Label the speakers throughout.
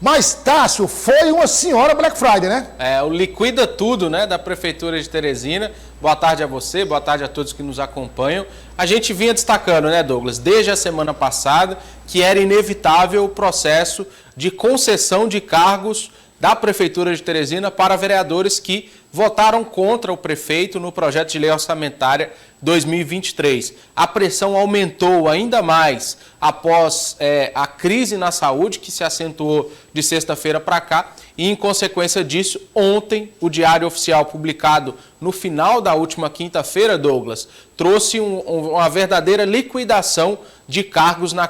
Speaker 1: Mas, Tássio, foi uma senhora Black Friday, né?
Speaker 2: O Liquida Tudo, né, da Prefeitura de Teresina. Boa tarde a você, boa tarde a todos que nos acompanham. A gente vinha destacando, né, Douglas, desde a semana passada, que era inevitável o processo de concessão de cargos da Prefeitura de Teresina para vereadores que votaram contra o prefeito no projeto de lei orçamentária 2023. A pressão aumentou ainda mais após a crise na saúde, que se acentuou de sexta-feira para cá, e em consequência disso, ontem, o Diário Oficial, publicado no final da última quinta-feira, Douglas, trouxe uma verdadeira liquidação de cargos na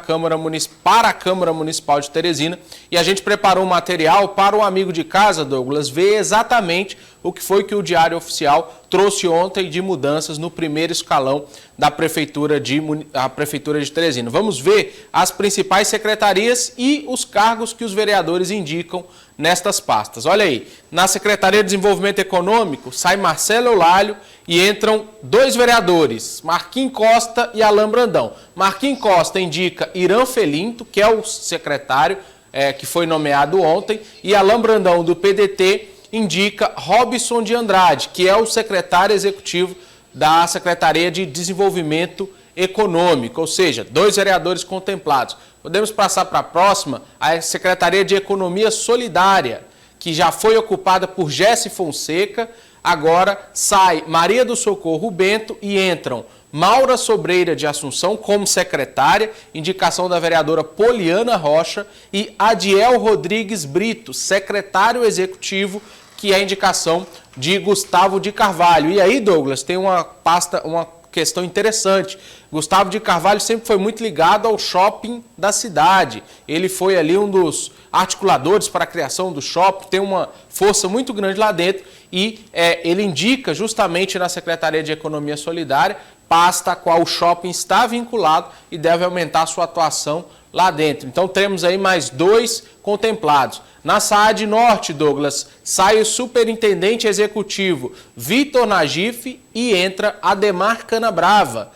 Speaker 2: para a Câmara Municipal de Teresina, e a gente preparou um material para o amigo de casa, Douglas, ver exatamente o que foi que o Diário Oficial trouxe ontem de mudanças no primeiro escalão da Prefeitura de Teresina. Vamos ver as principais secretarias e os cargos que os vereadores indicam nestas pastas. Olha aí, na Secretaria de Desenvolvimento Econômico sai Marcelo Eulálio e entram dois vereadores, Marquinhos Costa e Alain Brandão. Marquinhos Costa indica Irã Felinto, que é o secretário que foi nomeado ontem, e Alain Brandão, do PDT, indica Robson de Andrade, que é o secretário executivo da Secretaria de Desenvolvimento Econômico, ou seja, dois vereadores contemplados. Podemos passar para a próxima, a Secretaria de Economia Solidária, que já foi ocupada por Jesse Fonseca. Agora sai Maria do Socorro Bento e entram Maura Sobreira de Assunção como secretária, indicação da vereadora Poliana Rocha, e Adiel Rodrigues Brito, secretário executivo, que é a indicação de Gustavo de Carvalho. E aí, Douglas, tem uma questão interessante. Gustavo de Carvalho sempre foi muito ligado ao shopping da cidade. Ele foi ali um dos articuladores para a criação do shopping, tem uma força muito grande lá dentro e ele indica justamente na Secretaria de Economia Solidária, pasta a qual o shopping está vinculado e deve aumentar a sua atuação lá dentro. Então temos aí mais dois contemplados. Na SAAD Norte, Douglas, sai o superintendente executivo Vitor Nagife e entra Ademar Canabrava,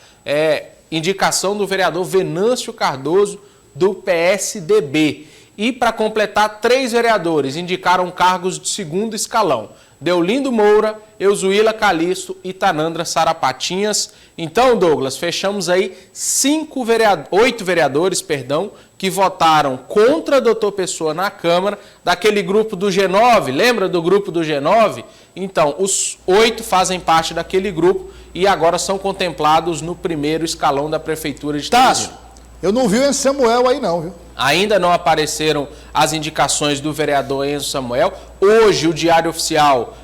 Speaker 2: indicação do vereador Venâncio Cardoso, do PSDB. E para completar, 3 vereadores indicaram cargos de segundo escalão: Deolindo Moura, Eusuíla Calixto e Tanandra Sarapatinhas. Então, Douglas, fechamos aí 8 vereadores, que votaram contra Dr. Pessoa na Câmara, daquele grupo do G9, lembra do grupo do G9? Então, os 8 fazem parte daquele grupo e agora são contemplados no primeiro escalão da Prefeitura de Teresina.
Speaker 1: Eu não vi o Enzo Samuel aí não, viu?
Speaker 2: Ainda não apareceram as indicações do vereador Enzo Samuel. Hoje o Diário Oficial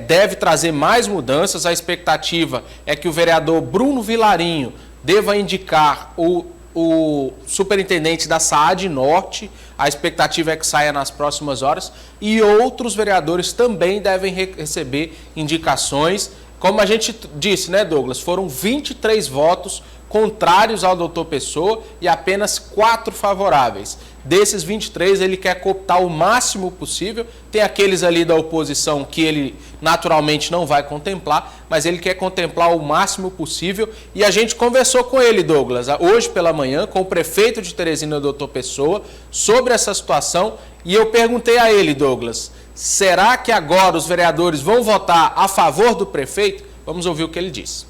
Speaker 2: deve trazer mais mudanças. A expectativa é que o vereador Bruno Vilarinho deva indicar o superintendente da SAAD Norte. A expectativa é que saia nas próximas horas. E outros vereadores também devem receber indicações. Como a gente disse, né, Douglas? Foram 23 votos contrários ao doutor Pessoa e apenas 4 favoráveis. Desses 23, ele quer cooptar o máximo possível. Tem aqueles ali da oposição que ele naturalmente não vai contemplar, mas ele quer contemplar o máximo possível. E a gente conversou com ele, Douglas, hoje pela manhã, com o prefeito de Teresina, doutor Pessoa, sobre essa situação. E eu perguntei a ele, Douglas, será que agora os vereadores vão votar a favor do prefeito? Vamos ouvir o que ele disse.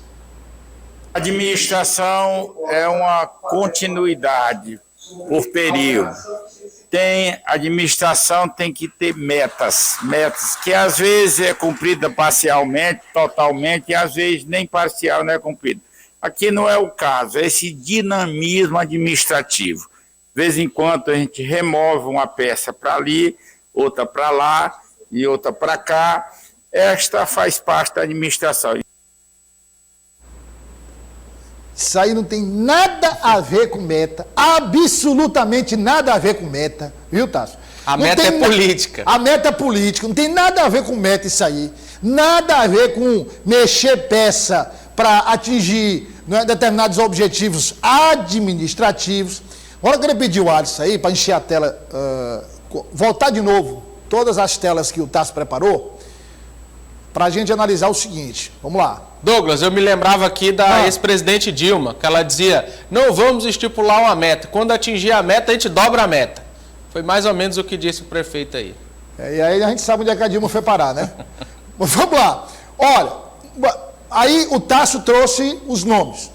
Speaker 3: A administração é uma continuidade por período. A administração tem que ter metas que às vezes é cumprida parcialmente, totalmente, e às vezes nem parcial não é cumprida. Aqui não é o caso, é esse dinamismo administrativo. De vez em quando a gente remove uma peça para ali, outra para lá e outra para cá. Esta faz parte da administração.
Speaker 1: Isso aí não tem nada a ver com meta, absolutamente nada a ver com meta, viu, Tássio?
Speaker 2: A meta é política.
Speaker 1: A meta é política, não tem nada a ver com meta isso aí. Nada a ver com mexer peça para atingir determinados objetivos administrativos. Agora eu queria pedir o Alisson aí para encher a tela, voltar de novo todas as telas que o Tássio preparou, para a gente analisar o seguinte. Vamos lá.
Speaker 2: Douglas, eu me lembrava aqui da ex-presidente Dilma, que ela dizia, não vamos estipular uma meta, quando atingir a meta, a gente dobra a meta. Foi mais ou menos o que disse o prefeito aí.
Speaker 1: E aí a gente sabe onde é que a Dilma foi parar, né? Mas vamos lá. Olha, aí o Tássio trouxe os nomes.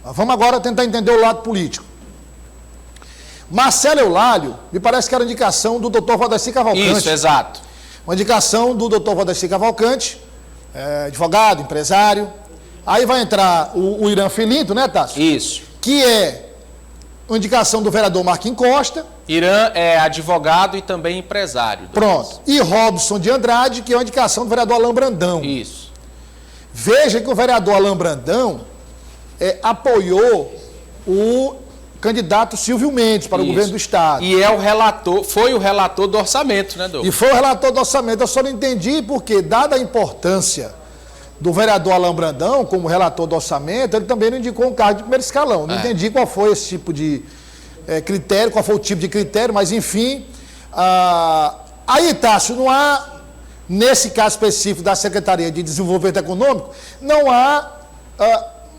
Speaker 1: Mas vamos agora tentar entender o lado político. Marcelo Eulálio, me parece que era indicação do doutor Valdeci Cavalcante.
Speaker 2: Isso, exato.
Speaker 1: Uma indicação do doutor Valdeci Cavalcante, advogado, empresário. Aí vai entrar o Irã Filinto, né, Tássio?
Speaker 2: Isso.
Speaker 1: Que é uma indicação do vereador Marquinhos Costa.
Speaker 2: Irã é advogado e também empresário.
Speaker 1: Pronto. E Robson de Andrade, que é uma indicação do vereador Alain Brandão.
Speaker 2: Isso.
Speaker 1: Veja que o vereador Alain Brandão apoiou o candidato Silvio Mendes para o governo do Estado.
Speaker 2: E é o relator, foi o relator do orçamento, né, Douglas?
Speaker 1: E foi o relator do orçamento. Eu só não entendi porque, dada a importância do vereador Alain Brandão como relator do orçamento, ele também não indicou um cargo de primeiro escalão. Não entendi qual foi esse tipo de critério, qual foi o tipo de critério, mas enfim. Aí, Tássio, não há, nesse caso específico da Secretaria de Desenvolvimento Econômico, não há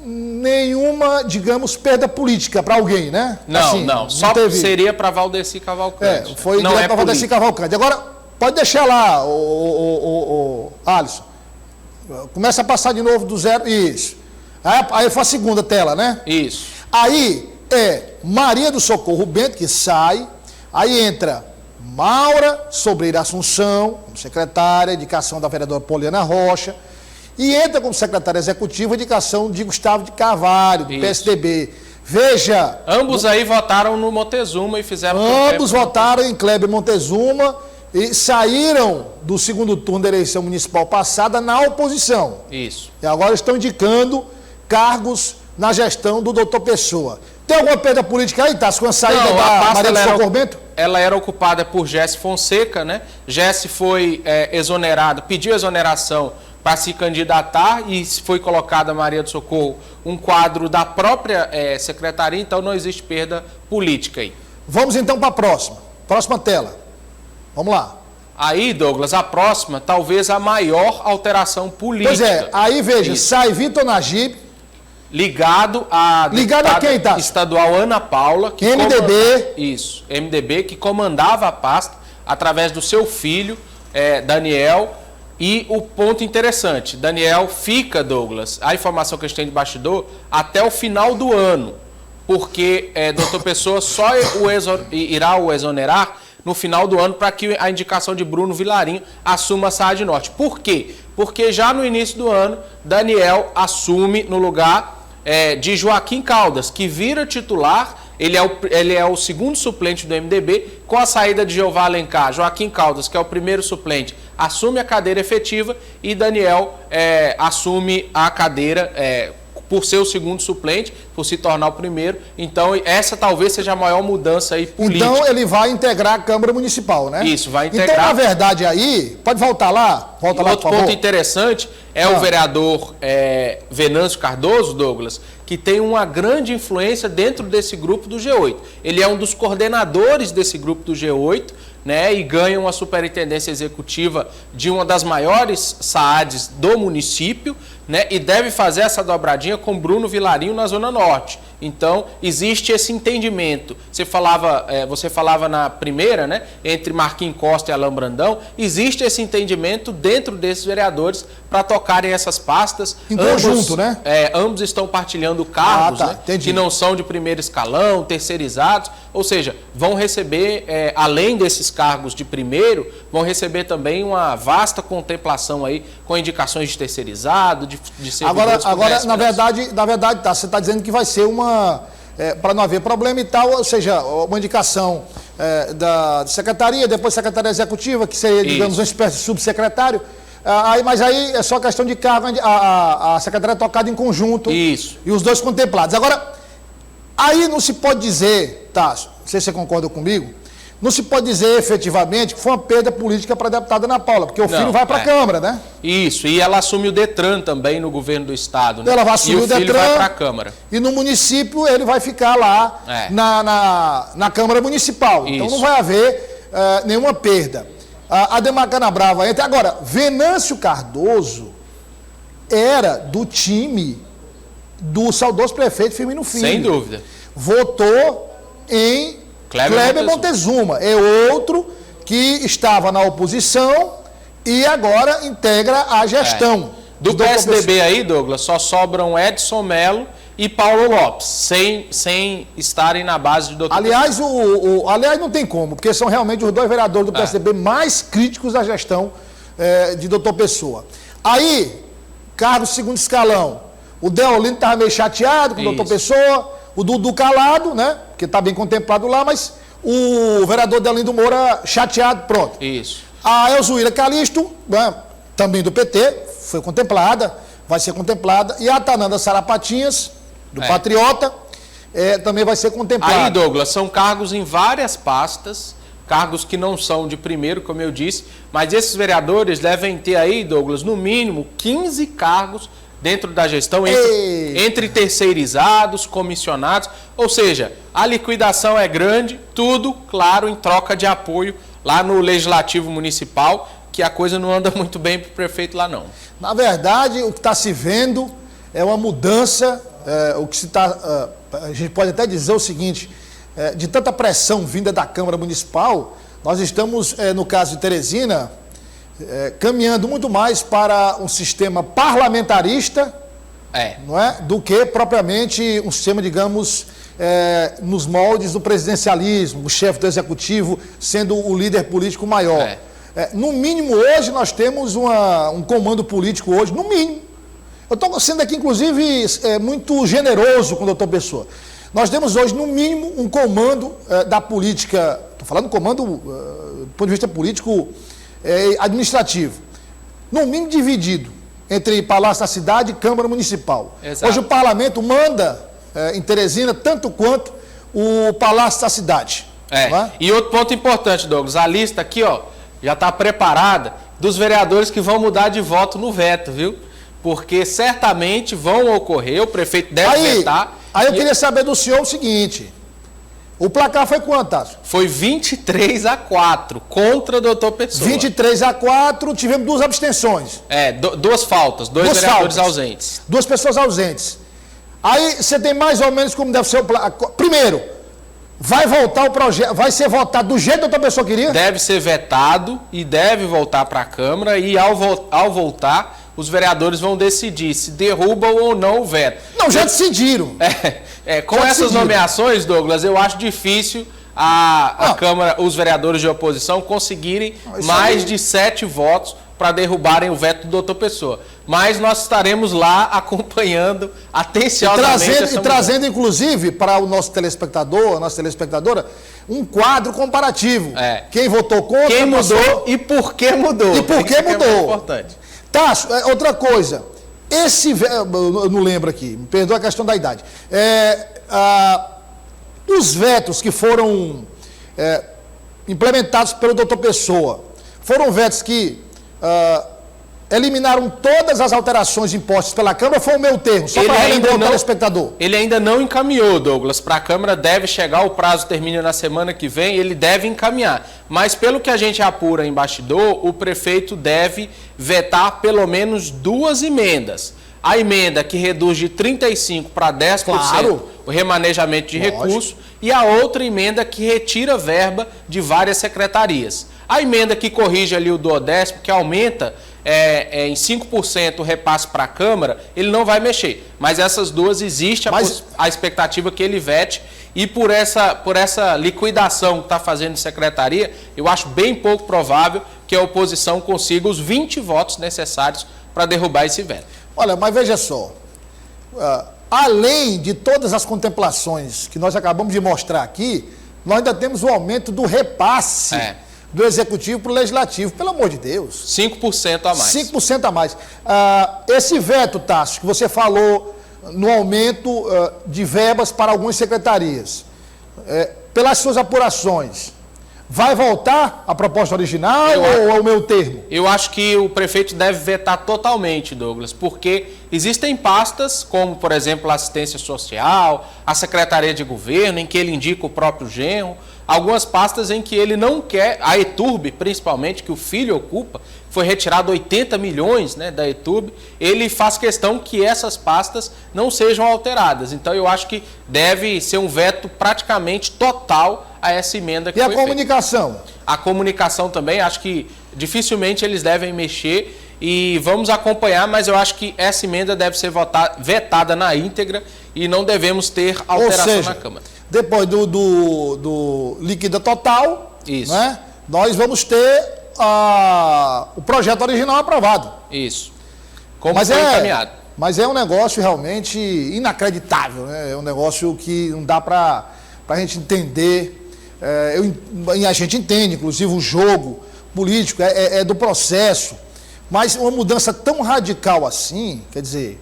Speaker 1: nenhuma, digamos, perda política para alguém, né?
Speaker 2: Não,
Speaker 1: assim,
Speaker 2: não. Só
Speaker 1: teve...
Speaker 2: seria para Valdeci Cavalcante.
Speaker 1: Foi
Speaker 2: não
Speaker 1: direto para Valdeci Cavalcante. Agora, pode deixar lá, o Alisson. Começa a passar de novo do zero. Isso. Aí foi a segunda tela, né?
Speaker 2: Isso.
Speaker 1: Aí Maria do Socorro Bento, que sai. Aí entra Maura Sobreira Assunção, como secretária, indicação da vereadora Poliana Rocha. E entra como secretária executiva a indicação de Gustavo de Carvalho, do PSDB. Veja...
Speaker 2: Ambos aí votaram no Montezuma e fizeram...
Speaker 1: Ambos votaram em Kleber Montezuma e saíram do segundo turno da eleição municipal passada na oposição.
Speaker 2: Isso.
Speaker 1: E agora estão indicando cargos na gestão do doutor Pessoa. Tem alguma perda política aí, Tássio, com a saída da Maria do Socorro Bento?
Speaker 2: Ela era ocupada por Jesse Fonseca, né? Jesse foi exonerado, pediu exoneração para se candidatar e foi colocada Maria do Socorro um quadro da própria secretaria, então não existe perda política aí.
Speaker 1: Vamos então para a próxima. Próxima tela. Vamos lá.
Speaker 2: Aí, Douglas, a próxima, talvez a maior alteração política.
Speaker 1: Pois aí veja, sai Vitor Najib.
Speaker 2: Ligado a
Speaker 1: quem, tá?
Speaker 2: Estadual Ana Paula. Que
Speaker 1: MDB.
Speaker 2: Isso, MDB, que comandava a pasta através do seu filho, Daniel. E o ponto interessante, Daniel fica, Douglas, a informação que a gente tem de bastidor, até o final do ano, porque doutor Pessoa só irá o exonerar no final do ano para que a indicação de Bruno Vilarinho assuma a Saad Norte. Por quê? Porque já no início do ano, Daniel assume no lugar de Joaquim Caldas, que vira titular. Ele é o segundo suplente do MDB, com a saída de Jeová Alencar. Joaquim Caldas, que é o primeiro suplente, assume a cadeira efetiva e Daniel assume a cadeira por ser o segundo suplente, por se tornar o primeiro. Então, essa talvez seja a maior mudança aí política.
Speaker 1: Então, ele vai integrar a Câmara Municipal, né?
Speaker 2: Isso, vai integrar.
Speaker 1: Então, na verdade, aí, pode voltar lá? Volta lá, por favor.
Speaker 2: Outro ponto interessante é o vereador Venâncio Cardoso, Douglas, que tem uma grande influência dentro desse grupo do G8. Ele é um dos coordenadores desse grupo do G8, né, e ganha uma superintendência executiva de uma das maiores SAADs do município, né, e deve fazer essa dobradinha com Bruno Vilarinho na Zona Norte. Então, existe esse entendimento. Você falava na primeira, né, entre Marquinhos Costa e Alain Brandão, existe esse entendimento dentro desses vereadores para tocarem essas pastas.
Speaker 1: Em conjunto, né?
Speaker 2: Ambos estão partilhando cargos, né, que não são de primeiro escalão, terceirizados, ou seja, vão receber, além desses cargos de primeiro, vão receber também uma vasta contemplação aí com indicações de terceirizado, de servidores.
Speaker 1: Agora na verdade, tá, você está dizendo que vai ser para não haver problema e tal, ou seja, uma indicação da secretaria, depois secretaria executiva, que seria, digamos, uma espécie de subsecretário. Mas aí é só questão de cargo, a secretaria é tocada em conjunto.
Speaker 2: Isso.
Speaker 1: E os dois contemplados. Agora, aí não se pode dizer, Tássio, não sei se você concorda comigo, não se pode dizer efetivamente que foi uma perda política para a deputada Ana Paula, porque o filho vai para a Câmara, né?
Speaker 2: Isso, e ela assume o Detran também no governo do Estado, né?
Speaker 1: Ela vai assumir o Detran.
Speaker 2: E o filho vai para a Câmara.
Speaker 1: E no município ele vai ficar lá na Câmara Municipal. Então não vai haver nenhuma perda. A Demarcana Brava entra. Agora, Venâncio Cardoso era do time do saudoso prefeito Firmino Filho.
Speaker 2: Sem dúvida.
Speaker 1: Votou em Kleber Montezuma. É outro que estava na oposição e agora integra a gestão.
Speaker 2: Do PSDB aí, Douglas, só sobram Edson Mello e Paulo Lopes, sem estarem na base de doutor.
Speaker 1: Aliás, aliás, não tem como, porque são realmente os dois vereadores do PSDB mais críticos da gestão de doutor Pessoa. Aí, cargo segundo escalão, o Deolino estava meio chateado com o doutor Pessoa, o Dudu calado, né? Porque está bem contemplado lá, mas o vereador Deolindo Moura chateado, pronto.
Speaker 2: Isso.
Speaker 1: A Elzuíra Calixto, né, também do PT, foi contemplada, vai ser contemplada, e a Tananda Sarapatinhas, do Patriota, também vai ser contemplada.
Speaker 2: Aí, Douglas, são cargos em várias pastas, cargos que não são de primeiro, como eu disse, mas esses vereadores devem ter aí, Douglas, no mínimo 15 cargos dentro da gestão, entre terceirizados, comissionados, ou seja, a liquidação é grande, tudo, claro, em troca de apoio lá no Legislativo Municipal, que a coisa não anda muito bem para o prefeito lá não.
Speaker 1: Na verdade, o que está se vendo é uma mudança, a gente pode até dizer o seguinte, de tanta pressão vinda da Câmara Municipal, nós estamos, no caso de Teresina, caminhando muito mais para um sistema parlamentarista, não é, do que propriamente um sistema, digamos, nos moldes do presidencialismo, o chefe do executivo sendo o líder político maior. No mínimo, hoje, nós temos um comando político hoje, no mínimo. Eu estou sendo aqui, inclusive, muito generoso com o doutor Pessoa. Nós temos hoje, no mínimo, um comando da política, estou falando comando do ponto de vista político administrativo, no mínimo dividido entre Palácio da Cidade e Câmara Municipal.
Speaker 2: Exato.
Speaker 1: Hoje o Parlamento manda em Teresina tanto quanto o Palácio da Cidade.
Speaker 2: E outro ponto importante, Douglas, a lista aqui, ó, já está preparada dos vereadores que vão mudar de voto no veto, viu? Porque certamente vão ocorrer, o prefeito deve vetar.
Speaker 1: Aí eu queria saber do senhor o seguinte, o placar foi quanto, Tássio?
Speaker 2: Foi 23-4 contra o doutor Pessoa.
Speaker 1: 23-4, tivemos 2 abstenções.
Speaker 2: Duas faltas, dois vereadores ausentes.
Speaker 1: 2 pessoas ausentes. Aí você tem mais ou menos como deve ser o placar. Primeiro, vai voltar o projeto, vai ser votado do jeito que a outra pessoa queria?
Speaker 2: Deve ser vetado e deve voltar para a Câmara e ao voltar, os vereadores vão decidir se derrubam ou não o veto.
Speaker 1: Não, já decidiram.
Speaker 2: Com essas nomeações, Douglas, eu acho difícil a Câmara, os vereadores de oposição conseguirem mais de 7 votos para derrubarem o veto do doutor Pessoa. Mas nós estaremos lá acompanhando atenciosamente
Speaker 1: trazendo, inclusive, para o nosso telespectador, a nossa telespectadora, um quadro comparativo. Quem votou contra,
Speaker 2: quem mudou e por que mudou.
Speaker 1: E por que mudou.
Speaker 2: É importante.
Speaker 1: Tássio, outra coisa. Eu não lembro aqui, me perdoa a questão da idade. Os vetos que foram implementados pelo doutor Pessoa, foram vetos que eliminaram todas as alterações impostas pela Câmara, foi o meu termo, só para relembrar o telespectador.
Speaker 2: Ele ainda não encaminhou, Douglas, para a Câmara, deve chegar, o prazo termina na semana que vem, ele deve encaminhar. Mas pelo que a gente apura em bastidor, o prefeito deve vetar pelo menos 2 emendas. A emenda que reduz de 35% para 10% o remanejamento de recursos e a outra emenda que retira verba de várias secretarias. A emenda que corrige ali o duodécimo, que aumenta em 5% o repasse para a Câmara, ele não vai mexer. Mas essas duas existe a expectativa que ele vete e por essa liquidação que está fazendo de secretaria, eu acho bem pouco provável que a oposição consiga os 20 votos necessários para derrubar esse veto.
Speaker 1: Olha, mas veja só, além de todas as contemplações que nós acabamos de mostrar aqui, nós ainda temos o aumento do repasse do Executivo para o Legislativo, pelo amor de Deus.
Speaker 2: 5% a mais.
Speaker 1: 5% a mais. Esse veto, Tássio, que você falou no aumento de verbas para algumas secretarias, pelas suas apurações, vai voltar a proposta original ou é o meu termo?
Speaker 2: Eu acho que o prefeito deve vetar totalmente, Douglas, porque existem pastas, como, por exemplo, a assistência social, a Secretaria de Governo, em que ele indica o próprio genro, algumas pastas em que ele não quer, a ETURB principalmente, que o filho ocupa, foi retirado 80 milhões, né, da ETURB, ele faz questão que essas pastas não sejam alteradas. Então eu acho que deve ser um veto praticamente total a essa emenda que
Speaker 1: E
Speaker 2: foi
Speaker 1: a comunicação?
Speaker 2: feita. A comunicação também, acho que dificilmente eles devem mexer e vamos acompanhar, mas eu acho que essa emenda deve ser vetada na íntegra e não devemos ter alteração.
Speaker 1: Ou seja,
Speaker 2: na Câmara.
Speaker 1: Depois do líquida total,
Speaker 2: Isso.
Speaker 1: Né, nós vamos ter o projeto original aprovado.
Speaker 2: Isso. Como foi encaminhado.
Speaker 1: Mas é um negócio realmente inacreditável, né? É um negócio que não dá para a gente entender. E a gente entende, inclusive, o jogo político é do processo. Mas uma mudança tão radical assim, quer dizer,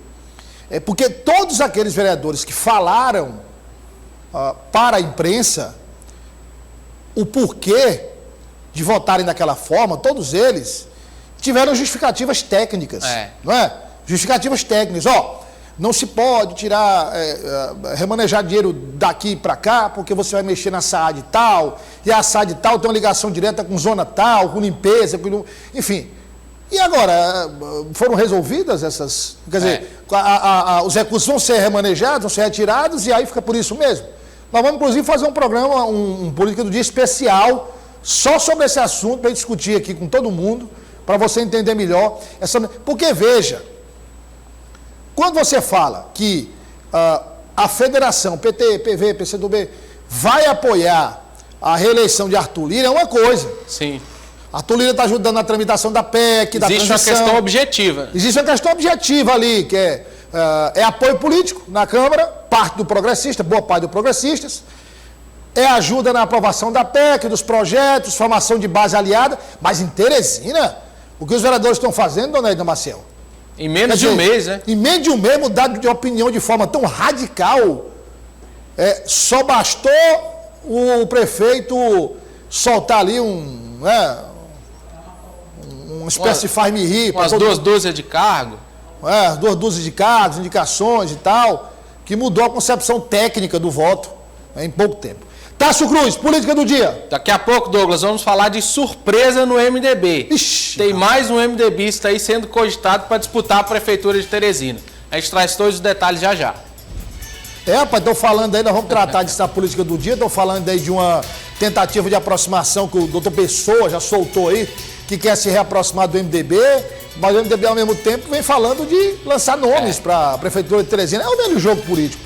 Speaker 1: porque todos aqueles vereadores que falaram para a imprensa o porquê de votarem daquela forma, todos eles tiveram justificativas técnicas, não é? Justificativas técnicas, não se pode tirar, remanejar dinheiro daqui para cá, porque você vai mexer na SAAD tal, e a SAAD tal tem uma ligação direta com zona tal, com limpeza, enfim. E agora, foram resolvidas essas... Quer dizer, os recursos vão ser remanejados, vão ser retirados, e aí fica por isso mesmo. Nós vamos, inclusive, fazer um programa, um Política do Dia especial, só sobre esse assunto, para discutir aqui com todo mundo, para você entender melhor. Porque, veja, quando você fala que a federação, PT, PV, PCdoB, vai apoiar a reeleição de Arthur Lira, é uma coisa.
Speaker 2: Sim.
Speaker 1: Arthur Lira está ajudando na tramitação da PEC, da transição.
Speaker 2: Existe uma questão objetiva.
Speaker 1: Existe uma questão objetiva ali, que é apoio político na Câmara, parte do progressista, boa parte dos progressistas, é ajuda na aprovação da PEC, dos projetos, formação de base aliada, mas em Teresina, o que os vereadores estão fazendo, dona Edna Maciel?
Speaker 2: Em menos de um mês, né?
Speaker 1: Em menos de um mês, mudar de opinião de forma tão radical, só bastou o prefeito soltar ali uma espécie de faz-me rir.
Speaker 2: Umas 2 dúzias de cargo.
Speaker 1: 2 dúzias de cargos, indicações e tal, que mudou a concepção técnica do voto em pouco tempo. Tássio Cruz, política do dia.
Speaker 2: Daqui a pouco, Douglas, vamos falar de surpresa no MDB.
Speaker 1: Ixi,
Speaker 2: tem mais um MDBista aí sendo cogitado para disputar a Prefeitura de Teresina. A gente traz todos os detalhes já já.
Speaker 1: Rapaz, estou falando aí, nós vamos tratar disso na política do dia, estou falando aí de uma tentativa de aproximação que o doutor Pessoa já soltou aí, que quer se reaproximar do MDB, mas o MDB ao mesmo tempo vem falando de lançar nomes para a Prefeitura de Teresina. É o velho jogo político.